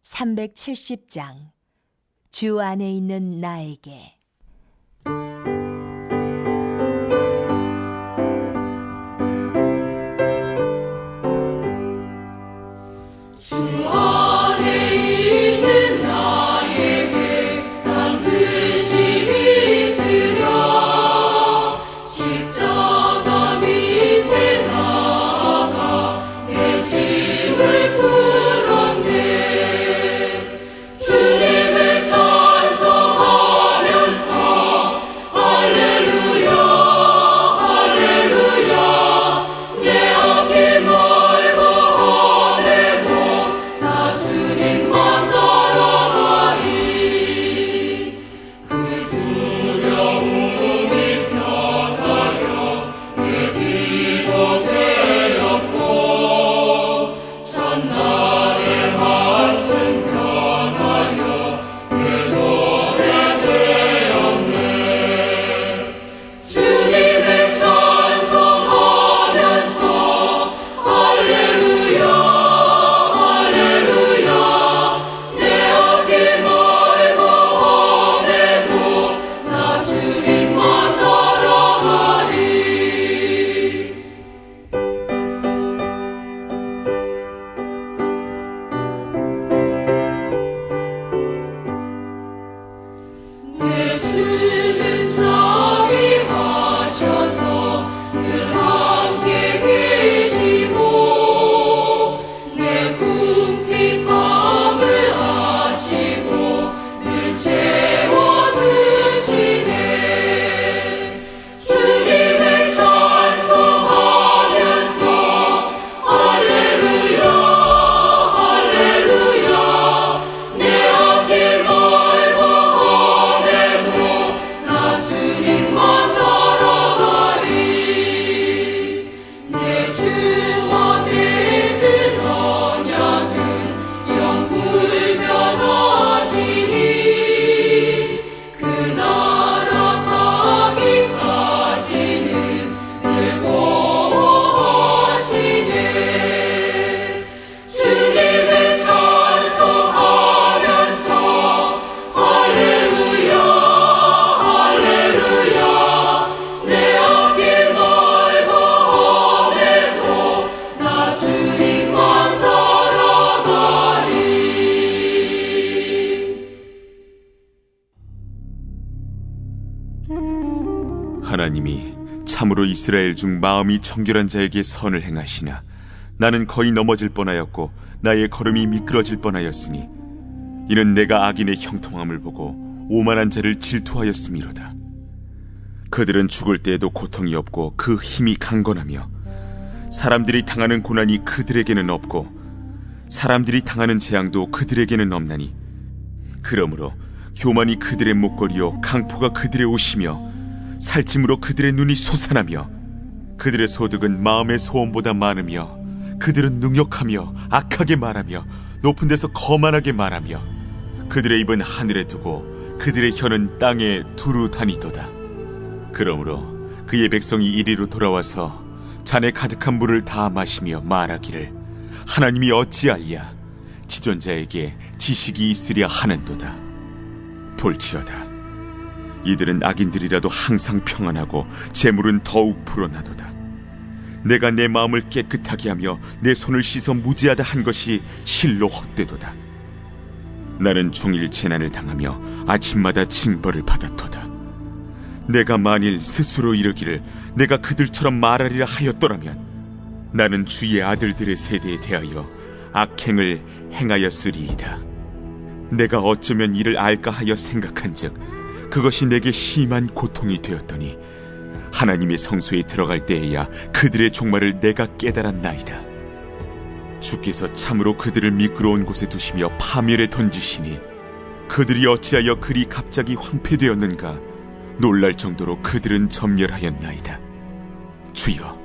370장 주 안에 있는 나에게. 주 안에 있는 나에게 난 근심이 있으랴. 십자가 밑에 나아가 내 짐을 풀었네. 주님을 찬송하면서 할렐루야 할렐루야. 내 앞이 멀고 험해도 나 주님만 따라가리. 그 두려움이 변하여 내 기도 되었고 첫날의 한숨 변하여 내 노래 되었네. 주님을 찬송하면서 할렐루야 할렐루야. 내 앞이 멀고 험해도 나 주님만 따라가리. 내 주는 자비하셔서 늘 함께 계시고 내 궁핍함을 아시고 늘 채워주시네. 주님을 찬송하면서 할렐루야 할렐루야. 내 앞길 멀고 험해도 나 주님만 따라가리. 내 주와 맺은 언약은 영불변하시니 그 나라 가기까지는 늘 보호하시네. 주님을 찬송하면서 할렐루야 할렐루야. 내 앞길 멀고 험해도 나 주님만 따라가리. 하나님이 참으로 이스라엘 중 마음이 정결한 자에게 선을 행하시나 나는 거의 넘어질 뻔하였고 나의 걸음이 미끄러질 뻔하였으니 이는 내가 악인의 형통함을 보고 오만한 자를 질투하였음이로다. 그들은 죽을 때에도 고통이 없고 그 힘이 강건하며 사람들이 당하는 고난이 그들에게는 없고 사람들이 당하는 재앙도 그들에게는 없나니 그러므로 교만이 그들의 목걸이요 강포가 그들의 옷이며 살찜으로 그들의 눈이 솟아나며 그들의 소득은 마음의 소원보다 많으며 그들은 능욕하며 악하게 말하며 높은 데서 거만하게 말하며 그들의 입은 하늘에 두고 그들의 혀는 땅에 두루 다니도다. 그러므로 그의 백성이 이리로 돌아와서 잔에 가득한 물을 다 마시며 말하기를 하나님이 어찌하랴. 지존자에게 지식이 있으랴 하는도다. 볼지어다. 이들은 악인들이라도 항상 평안하고 재물은 더욱 불어나도다. 내가 내 마음을 깨끗하게 하며 내 손을 씻어 무죄하다 한 것이 실로 헛되도다. 나는 종일 재난을 당하며 아침마다 징벌을 받았도다. 내가 만일 스스로 이르기를 내가 그들처럼 말하리라 하였더라면 나는 주의 아들들의 세대에 대하여 악행을 행하였으리이다. 내가 어쩌면 이를 알까 하여 생각한즉 그것이 내게 심한 고통이 되었더니 하나님의 성소에 들어갈 때에야 그들의 종말을 내가 깨달았나이다. 주께서 참으로 그들을 미끄러운 곳에 두시며 파멸에 던지시니 그들이 어찌하여 그리 갑자기 황폐되었는가 놀랄 정도로 그들은 전멸하였나이다. 주여,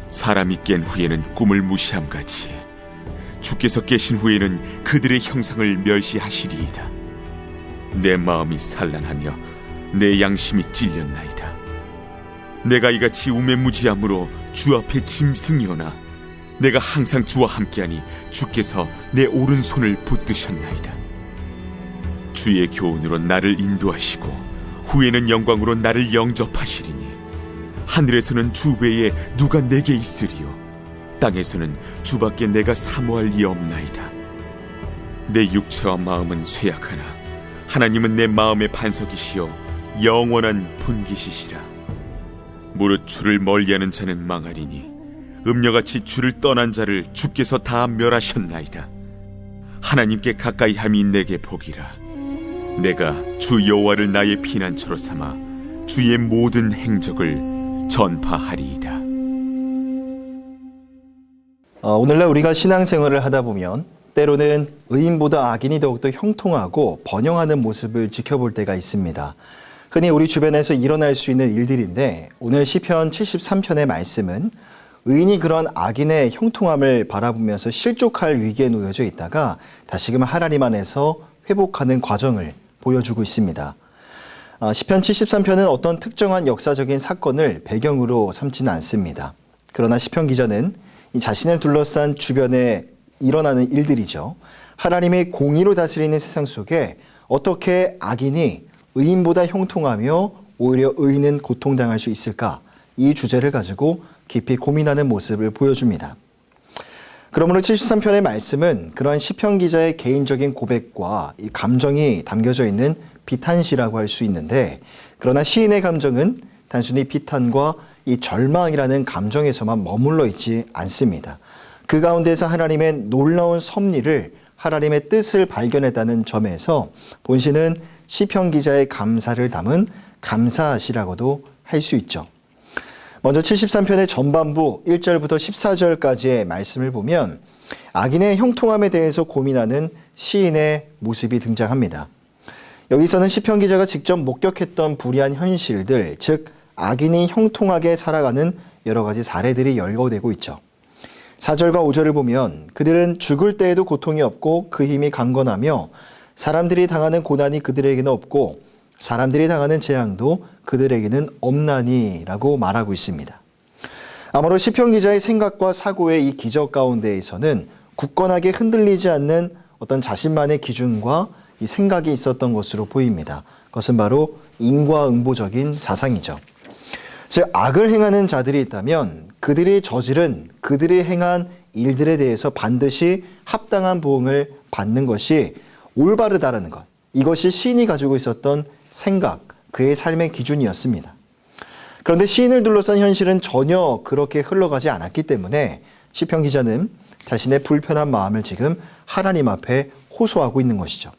사람이 깬 후에는 꿈을 무시함같이 주께서 깨신 후에는 그들의 형상을 멸시하시리이다. 내 마음이 산란하며 내 양심이 찔렸나이다. 내가 이같이 우매무지함으로 주 앞에 짐승이오나 내가 항상 주와 함께하니 주께서 내 오른손을 붙드셨나이다. 주의 교훈으로 나를 인도하시고 후에는 영광으로 나를 영접하시리니 하늘에서는 주 외에 누가 내게 있으리요 땅에서는 주밖에 내가 사모할 리 없나이다. 내 육체와 마음은 쇠약하나 하나님은 내 마음의 반석이시여 영원한 분깃이시라. 무릇 주를 멀리하는 자는 망하리니 음녀같이 주를 떠난 자를 주께서 다 멸하셨나이다. 하나님께 가까이 함이 내게 복이라. 내가 주 여호와를 나의 피난처로 삼아 주의 모든 행적을 전파하리이다. 오늘날 우리가 신앙생활을 하다 보면 때로는 의인보다 악인이 더욱더 형통하고 번영하는 모습을 지켜볼 때가 있습니다. 흔히 우리 주변에서 일어날 수 있는 일들인데 오늘 시편 73편의 말씀은 의인이 그런 악인의 형통함을 바라보면서 실족할 위기에 놓여져 있다가 다시금 하나님 안에서 회복하는 과정을 보여주고 있습니다. 시편 73편은 어떤 특정한 역사적인 사건을 배경으로 삼지는 않습니다. 그러나 시편 기자는 이 자신을 둘러싼 주변에 일어나는 일들이죠. 하나님의 공의로 다스리는 세상 속에 어떻게 악인이 의인보다 형통하며 오히려 의인은 고통당할 수 있을까? 이 주제를 가지고 깊이 고민하는 모습을 보여줍니다. 그러므로 73편의 말씀은 그러한 시편 기자의 개인적인 고백과 이 감정이 담겨져 있는 비탄시라고 할 수 있는데, 그러나 시인의 감정은 단순히 비탄과 이 절망이라는 감정에서만 머물러 있지 않습니다. 그 가운데서 하나님의 놀라운 섭리를, 하나님의 뜻을 발견했다는 점에서 본시는 시편 기자의 감사를 담은 감사시라고도 할 수 있죠. 먼저 73편의 전반부 1절부터 14절까지의 말씀을 보면 악인의 형통함에 대해서 고민하는 시인의 모습이 등장합니다. 여기서는 시편 기자가 직접 목격했던 불의한 현실들, 즉 악인이 형통하게 살아가는 여러 가지 사례들이 열거되고 있죠. 4절과 5절을 보면 그들은 죽을 때에도 고통이 없고 그 힘이 강건하며 사람들이 당하는 고난이 그들에게는 없고 사람들이 당하는 재앙도 그들에게는 없나니라고 말하고 있습니다. 아마도 시편 기자의 생각과 사고의 이 기적 가운데에서는 굳건하게 흔들리지 않는 어떤 자신만의 기준과 이 생각이 있었던 것으로 보입니다. 그것은 바로 인과응보적인 사상이죠. 즉 악을 행하는 자들이 있다면 그들이 저지른, 그들이 행한 일들에 대해서 반드시 합당한 보응을 받는 것이 올바르다라는 것, 이것이 시인이 가지고 있었던 생각, 그의 삶의 기준이었습니다. 그런데 시인을 둘러싼 현실은 전혀 그렇게 흘러가지 않았기 때문에 시편 기자는 자신의 불편한 마음을 지금 하나님 앞에 호소하고 있는 것이죠.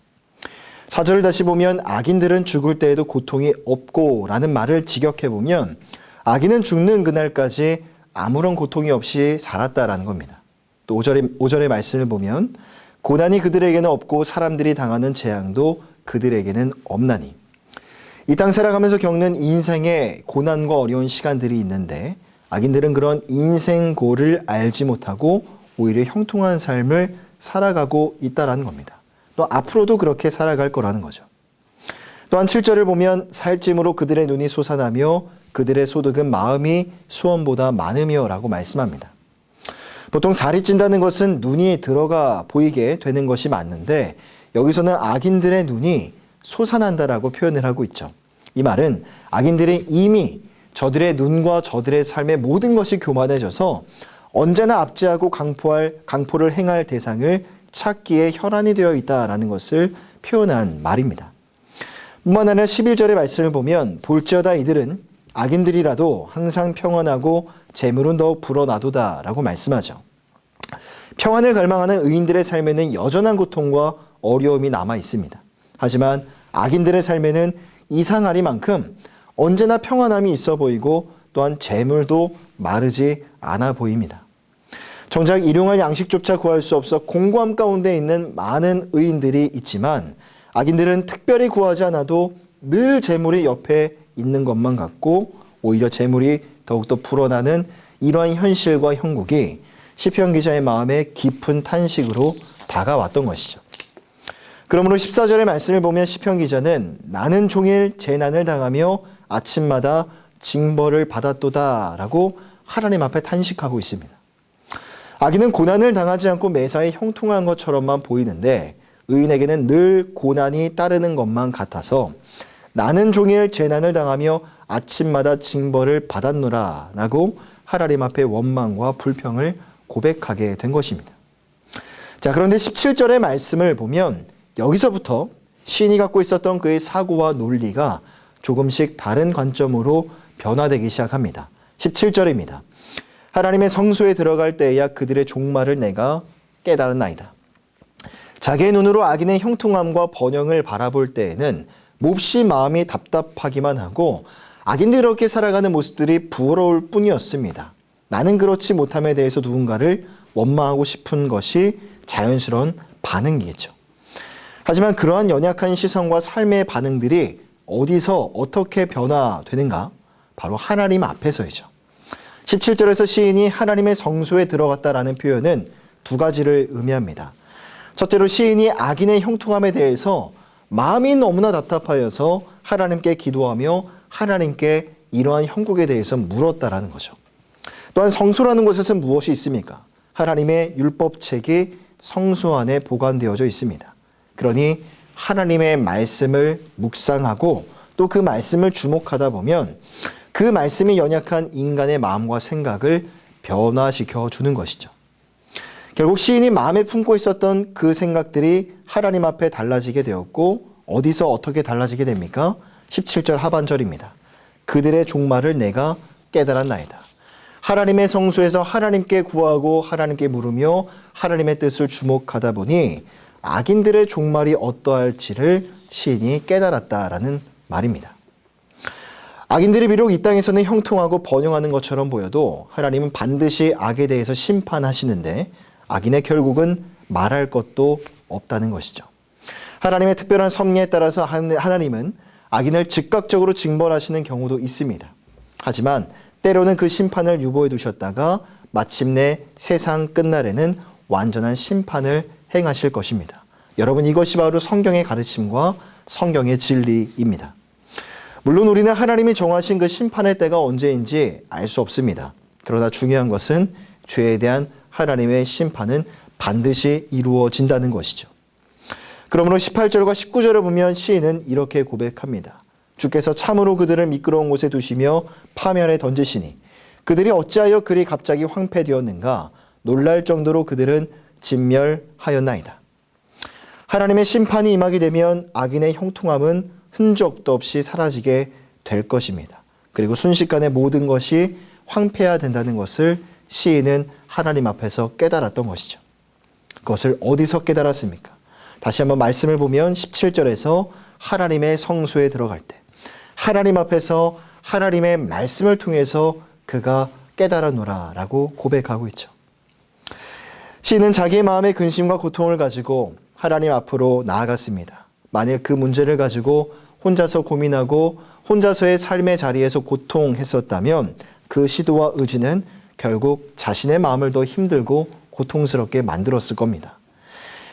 4절을 다시 보면 악인들은 죽을 때에도 고통이 없고 라는 말을 직역해보면 악인은 죽는 그날까지 아무런 고통이 없이 살았다라는 겁니다. 또 5절의 말씀을 보면 고난이 그들에게는 없고 사람들이 당하는 재앙도 그들에게는 없나니. 이 땅 살아가면서 겪는 인생의 고난과 어려운 시간들이 있는데 악인들은 그런 인생고를 알지 못하고 오히려 형통한 삶을 살아가고 있다라는 겁니다. 또 앞으로도 그렇게 살아갈 거라는 거죠. 또한 7절을 보면 살찜으로 그들의 눈이 솟아나며 그들의 소득은 마음이 수원보다 많으며 라고 말씀합니다. 보통 살이 찐다는 것은 눈이 들어가 보이게 되는 것이 맞는데 여기서는 악인들의 눈이 솟아난다라고 표현을 하고 있죠. 이 말은 악인들이 이미 저들의 눈과 저들의 삶의 모든 것이 교만해져서 언제나 압제하고 강포를 행할 대상을 찾기에 혈안이 되어 있다라는 것을 표현한 말입니다. 뿐만 아니라 11절의 말씀을 보면 볼지어다 이들은 악인들이라도 항상 평안하고 재물은 더욱 불어나도다 라고 말씀하죠. 평안을 갈망하는 의인들의 삶에는 여전한 고통과 어려움이 남아 있습니다. 하지만 악인들의 삶에는 이상하리만큼 언제나 평안함이 있어 보이고 또한 재물도 마르지 않아 보입니다. 정작 일용할 양식조차 구할 수 없어 공고함 가운데 있는 많은 의인들이 있지만 악인들은 특별히 구하지 않아도 늘 재물이 옆에 있는 것만 같고 오히려 재물이 더욱더 불어나는 이러한 현실과 형국이 시편 기자의 마음에 깊은 탄식으로 다가왔던 것이죠. 그러므로 14절의 말씀을 보면 시편 기자는 나는 종일 재난을 당하며 아침마다 징벌을 받았도다 라고 하나님 앞에 탄식하고 있습니다. 악인은 고난을 당하지 않고 매사에 형통한 것처럼만 보이는데 의인에게는 늘 고난이 따르는 것만 같아서 나는 종일 재난을 당하며 아침마다 징벌을 받았노라 라고 하나님 앞에 원망과 불평을 고백하게 된 것입니다. 자, 그런데 17절의 말씀을 보면 여기서부터 시인이 갖고 있었던 그의 사고와 논리가 조금씩 다른 관점으로 변화되기 시작합니다. 17절입니다. 하나님의 성소에 들어갈 때에야 그들의 종말을 내가 깨달았나이다. 자기의 눈으로 악인의 형통함과 번영을 바라볼 때에는 몹시 마음이 답답하기만 하고 악인들이 이렇게 살아가는 모습들이 부러울 뿐이었습니다. 나는 그렇지 못함에 대해서 누군가를 원망하고 싶은 것이 자연스러운 반응이겠죠. 하지만 그러한 연약한 시선과 삶의 반응들이 어디서 어떻게 변화되는가? 바로 하나님 앞에서이죠. 17절에서 시인이 하나님의 성소에 들어갔다라는 표현은 두 가지를 의미합니다. 첫째로 시인이 악인의 형통함에 대해서 마음이 너무나 답답하여서 하나님께 기도하며 하나님께 이러한 형국에 대해서 물었다라는 거죠. 또한 성소라는 곳에서 무엇이 있습니까? 하나님의 율법책이 성소 안에 보관되어져 있습니다. 그러니 하나님의 말씀을 묵상하고 또 그 말씀을 주목하다 보면 그 말씀이 연약한 인간의 마음과 생각을 변화시켜 주는 것이죠. 결국 시인이 마음에 품고 있었던 그 생각들이 하나님 앞에 달라지게 되었고 어디서 어떻게 달라지게 됩니까? 17절 하반절입니다. 그들의 종말을 내가 깨달았나이다. 하나님의 성소에서 하나님께 구하고 하나님께 물으며 하나님의 뜻을 주목하다 보니 악인들의 종말이 어떠할지를 시인이 깨달았다라는 말입니다. 악인들이 비록 이 땅에서는 형통하고 번영하는 것처럼 보여도 하나님은 반드시 악에 대해서 심판하시는데 악인의 결국은 말할 것도 없다는 것이죠. 하나님의 특별한 섭리에 따라서 하나님은 악인을 즉각적으로 징벌하시는 경우도 있습니다. 하지만 때로는 그 심판을 유보해 두셨다가 마침내 세상 끝날에는 완전한 심판을 행하실 것입니다. 여러분, 이것이 바로 성경의 가르침과 성경의 진리입니다. 물론 우리는 하나님이 정하신 그 심판의 때가 언제인지 알 수 없습니다. 그러나 중요한 것은 죄에 대한 하나님의 심판은 반드시 이루어진다는 것이죠. 그러므로 18절과 19절을 보면 시인은 이렇게 고백합니다. 주께서 참으로 그들을 미끄러운 곳에 두시며 파멸에 던지시니 그들이 어찌하여 그리 갑자기 황폐되었는가? 놀랄 정도로 그들은 진멸하였나이다. 하나님의 심판이 임하게 되면 악인의 형통함은 흔적도 없이 사라지게 될 것입니다. 그리고 순식간에 모든 것이 황폐해야 된다는 것을 시인은 하나님 앞에서 깨달았던 것이죠. 그것을 어디서 깨달았습니까? 다시 한번 말씀을 보면 17절에서 하나님의 성소에 들어갈 때 하나님 앞에서 하나님의 말씀을 통해서 그가 깨달았노라 라고 고백하고 있죠. 시인은 자기의 마음의 근심과 고통을 가지고 하나님 앞으로 나아갔습니다. 만일 그 문제를 가지고 혼자서 고민하고 혼자서의 삶의 자리에서 고통했었다면 그 시도와 의지는 결국 자신의 마음을 더 힘들고 고통스럽게 만들었을 겁니다.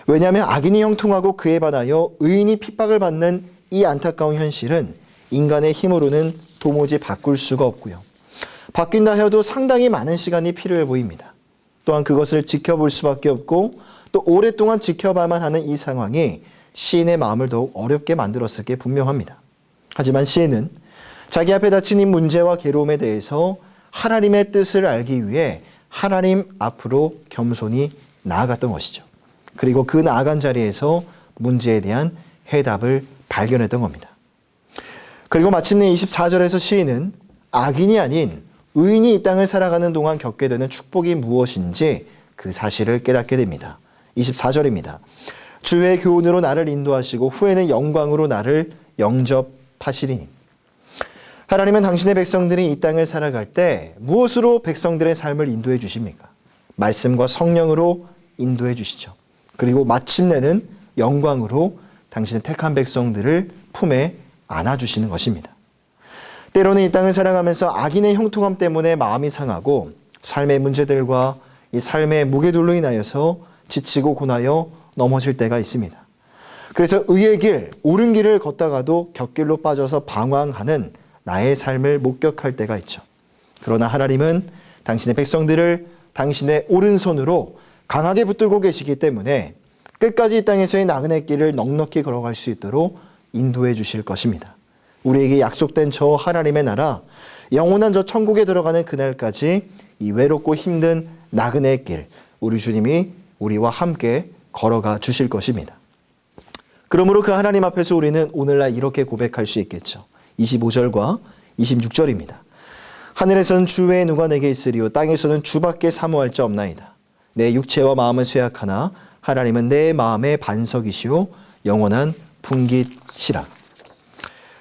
왜냐하면 악인이 형통하고 그에 반하여 의인이 핍박을 받는 이 안타까운 현실은 인간의 힘으로는 도무지 바꿀 수가 없고요. 바뀐다 해도 상당히 많은 시간이 필요해 보입니다. 또한 그것을 지켜볼 수밖에 없고 또 오랫동안 지켜봐야만 하는 이 상황이 시인의 마음을 더욱 어렵게 만들었을 게 분명합니다. 하지만 시인은 자기 앞에 닥친 이 문제와 괴로움에 대해서 하나님의 뜻을 알기 위해 하나님 앞으로 겸손히 나아갔던 것이죠. 그리고 그 나아간 자리에서 문제에 대한 해답을 발견했던 겁니다. 그리고 마침내 24절에서 시인은 악인이 아닌 의인이 이 땅을 살아가는 동안 겪게 되는 축복이 무엇인지 그 사실을 깨닫게 됩니다. 24절입니다. 주의 교훈으로 나를 인도하시고 후에는 영광으로 나를 영접하시리니. 하나님은 당신의 백성들이 이 땅을 살아갈 때 무엇으로 백성들의 삶을 인도해 주십니까? 말씀과 성령으로 인도해 주시죠. 그리고 마침내는 영광으로 당신의 택한 백성들을 품에 안아주시는 것입니다. 때로는 이 땅을 살아가면서 악인의 형통함 때문에 마음이 상하고 삶의 문제들과 이 삶의 무게들로 인하여서 지치고 고나여 넘어질 때가 있습니다. 그래서 의의 길, 옳은 길을 걷다가도 곁길로 빠져서 방황하는 나의 삶을 목격할 때가 있죠. 그러나 하나님은 당신의 백성들을 당신의 오른손으로 강하게 붙들고 계시기 때문에 끝까지 이 땅에서의 나그네 길을 넉넉히 걸어갈 수 있도록 인도해 주실 것입니다. 우리에게 약속된 저 하나님의 나라, 영원한 저 천국에 들어가는 그날까지 이 외롭고 힘든 나그네 길, 우리 주님이 우리와 함께 걸어가 주실 것입니다. 그러므로 그 하나님 앞에서 우리는 오늘날 이렇게 고백할 수 있겠죠. 25절과 26절입니다. 하늘에서는 주 외에 누가 내게 있으리요 땅에서는 주밖에 사모할 자 없나이다. 내 육체와 마음은 쇠약하나 하나님은 내 마음의 반석이시오 영원한 분깃이라.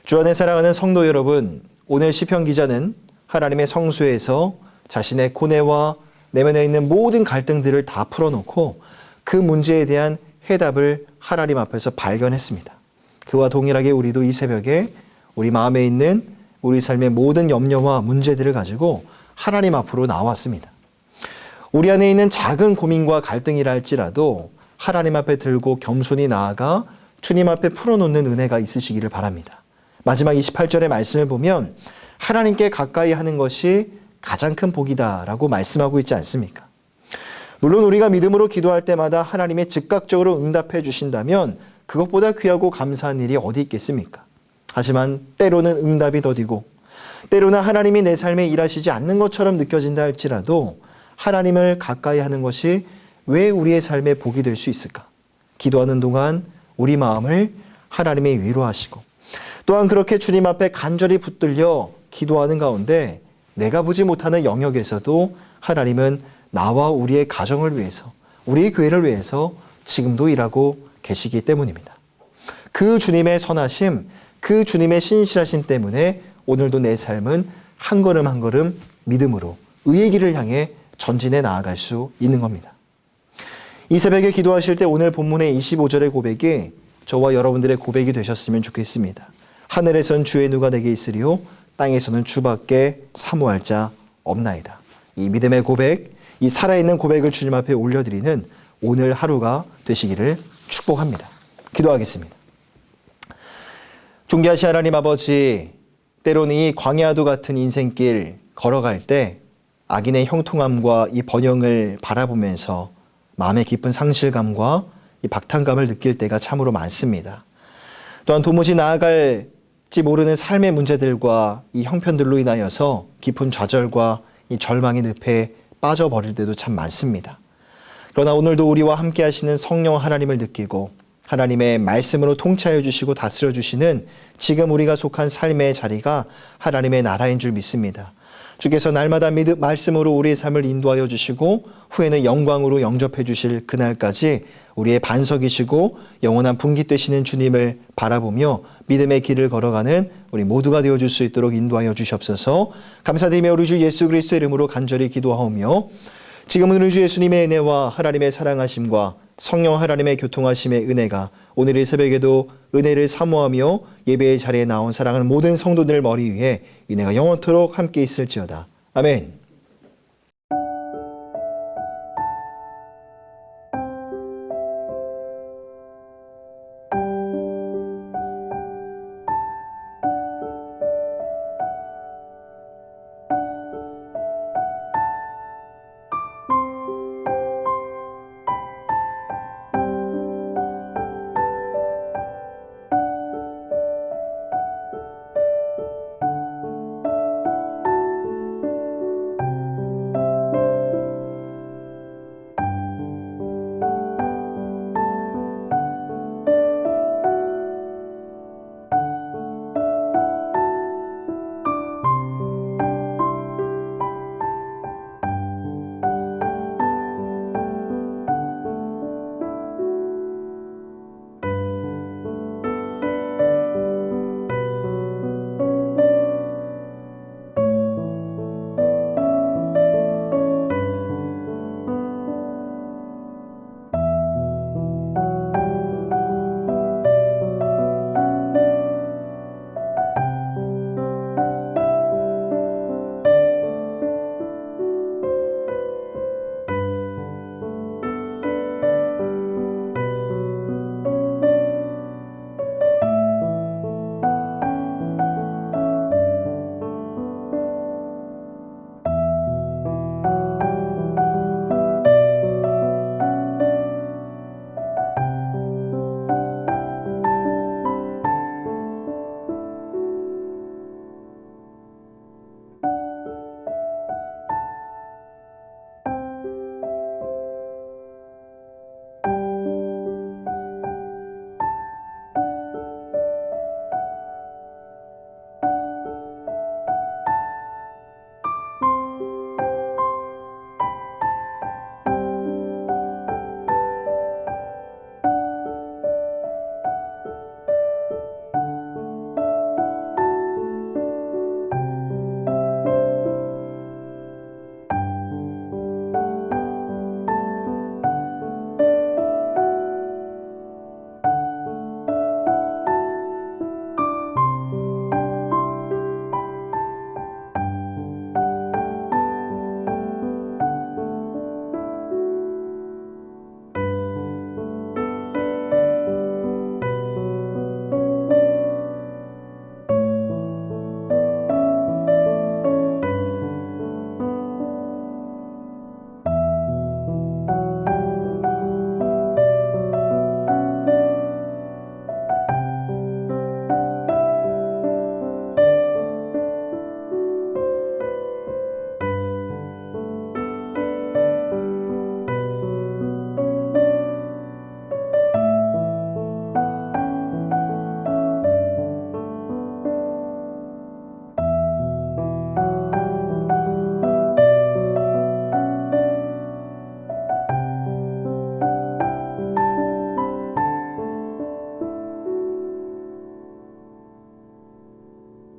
주 안에 사랑하는 성도 여러분, 오늘 시편 기자는 하나님의 성소에서 자신의 고뇌와 내면에 있는 모든 갈등들을 다 풀어놓고 그 문제에 대한 해답을 하나님 앞에서 발견했습니다. 그와 동일하게 우리도 이 새벽에 우리 마음에 있는 우리 삶의 모든 염려와 문제들을 가지고 하나님 앞으로 나왔습니다. 우리 안에 있는 작은 고민과 갈등이라 할지라도 하나님 앞에 들고 겸손히 나아가 주님 앞에 풀어놓는 은혜가 있으시기를 바랍니다. 마지막 28절의 말씀을 보면 하나님께 가까이 하는 것이 가장 큰 복이다라고 말씀하고 있지 않습니까? 물론 우리가 믿음으로 기도할 때마다 하나님이 즉각적으로 응답해 주신다면 그것보다 귀하고 감사한 일이 어디 있겠습니까? 하지만 때로는 응답이 더디고 때로는 하나님이 내 삶에 일하시지 않는 것처럼 느껴진다 할지라도 하나님을 가까이 하는 것이 왜 우리의 삶에 복이 될 수 있을까? 기도하는 동안 우리 마음을 하나님이 위로하시고 또한 그렇게 주님 앞에 간절히 붙들려 기도하는 가운데 내가 보지 못하는 영역에서도 하나님은 나와 우리의 가정을 위해서, 우리의 교회를 위해서 지금도 일하고 계시기 때문입니다. 그 주님의 선하심, 그 주님의 신실하심 때문에 오늘도 내 삶은 한 걸음 한 걸음 믿음으로 의의 길을 향해 전진해 나아갈 수 있는 겁니다. 이 새벽에 기도하실 때 오늘 본문의 25절의 고백이 저와 여러분들의 고백이 되셨으면 좋겠습니다. 하늘에선 주의 누가 내게 있으리요 땅에서는 주밖에 사모할 자 없나이다. 이 믿음의 고백, 이 살아있는 고백을 주님 앞에 올려드리는 오늘 하루가 되시기를 축복합니다. 기도하겠습니다. 존귀하신 하나님 아버지, 때로는 이 광야도 같은 인생길 걸어갈 때 악인의 형통함과 이 번영을 바라보면서 마음의 깊은 상실감과 이 박탈감을 느낄 때가 참으로 많습니다. 또한 도무지 나아갈지 모르는 삶의 문제들과 이 형편들로 인하여서 깊은 좌절과 이 절망의 늪에 빠져버릴 때도 참 많습니다. 그러나 오늘도 우리와 함께 하시는 성령 하나님을 느끼고 하나님의 말씀으로 통치하여 주시고 다스려 주시는 지금 우리가 속한 삶의 자리가 하나님의 나라인 줄 믿습니다. 주께서 날마다 말씀으로 우리의 삶을 인도하여 주시고 후에는 영광으로 영접해 주실 그날까지 우리의 반석이시고 영원한 분깃 되시는 주님을 바라보며 믿음의 길을 걸어가는 우리 모두가 되어줄 수 있도록 인도하여 주시옵소서. 감사드리며 우리 주 예수 그리스도의 이름으로 간절히 기도하오며 지금은 우리 주 예수님의 은혜와 하나님의 사랑하심과 성령 하나님의 교통하심의 은혜가 오늘 이 새벽에도 은혜를 사모하며 예배의 자리에 나온 사랑하는 모든 성도들 머리 위에 은혜가 영원토록 함께 있을지어다. 아멘.